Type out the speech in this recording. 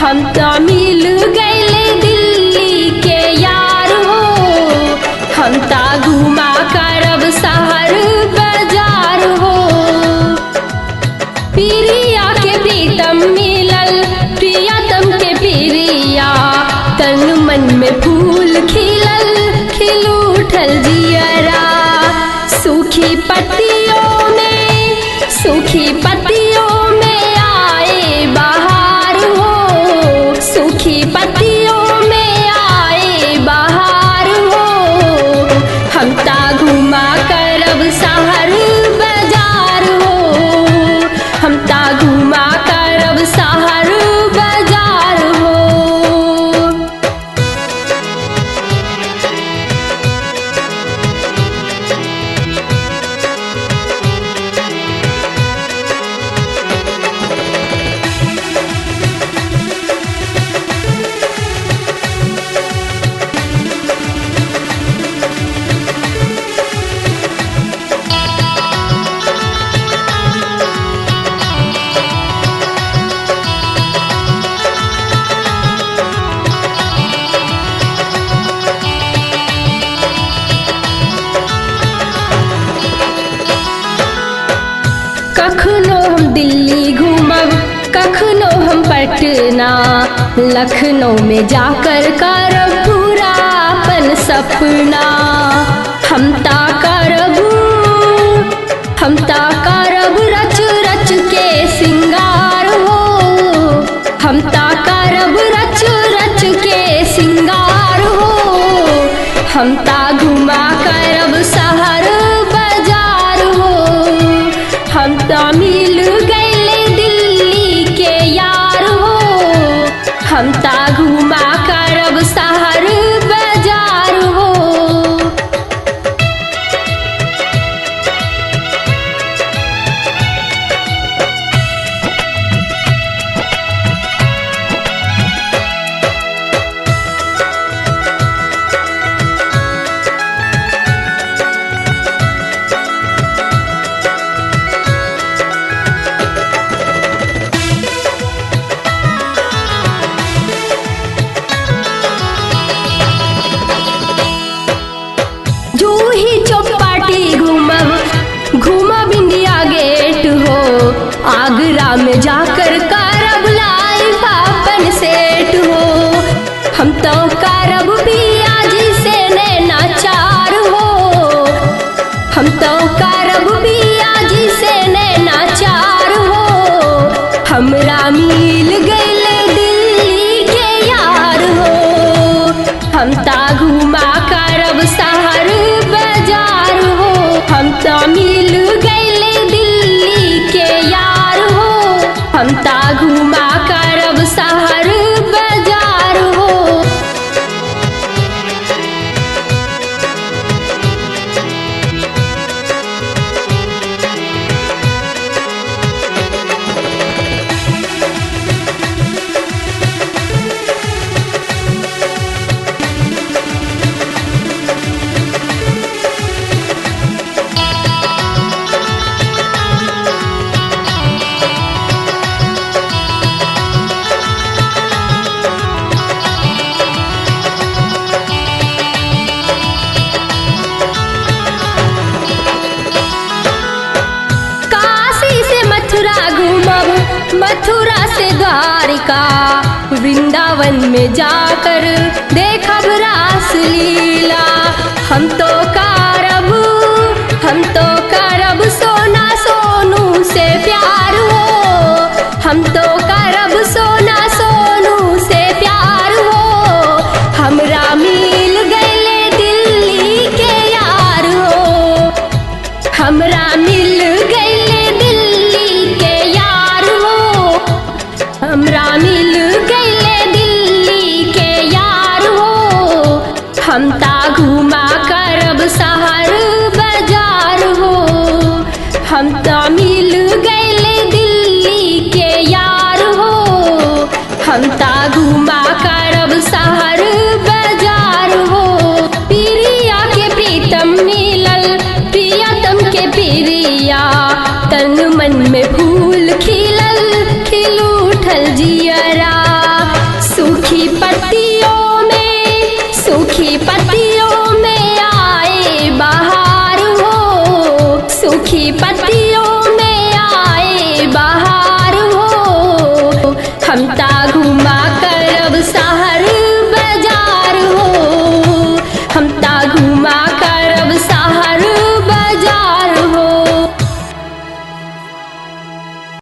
हम तो मिल गए दिल्ली के यार हो। हम ता घुमा करब शहर बाजार हो। प्रिया के प्रीतम मिलल प्रियतम के प्रिया, तन मन में फूल खिलल खिल उठल जियरा। सूखी पत्तियों में आए बहार हो। सूखी पत्तियों में आए बहार हो। हम ता घुमा करब शहर बाजार हो। हम ता घुमा करब शहर बाजार हो। कखनो हम दिल्ली घूमब, कखनो हम पटना, लखनऊ में जाकर करब पूरा अपन सपना। हम ता करब रच रच के सिंगार हो। हम ता करब रच रच के सिंगार हो। हम ता घुमा करब शहर बाजार हो। हम ता मिल गए दिल्ली के यार हो। हम ता घुमा करब शहर बाजार हो। जूही चौपाटी घूमब इंडिया गेट हो। आगरा में जाकर करब लाइफ अपन सेट हो। हम तो करब पिया जी से नैना चार हो। हम तो करब पिया जी से नैना चार हो। हमरा मिल गए दिल्ली के यार हो। हम ता घुमा करब शहर बाजार हो। हम ता मिल गए दिल्ली के यार हो। हम ता घुमा करब शहर बाजार हो। मथुरा से द्वारिका, वृंदावन में जाकर देखब रास लीला। हम तो करब सोना सोनू से प्यार हो। हम तो करब सोना सोनू से प्यार हो। हमरा मिल गए दिल्ली के यार हो। हमरा मिल गए दिल्ली के यार हो। हमरा मिल गए दिल्ली के यार हो। हम ता घुमा करब शहर बाजार हो। हम ता मिल गए दिल्ली के यार हो। हम ता घुमा करब शहर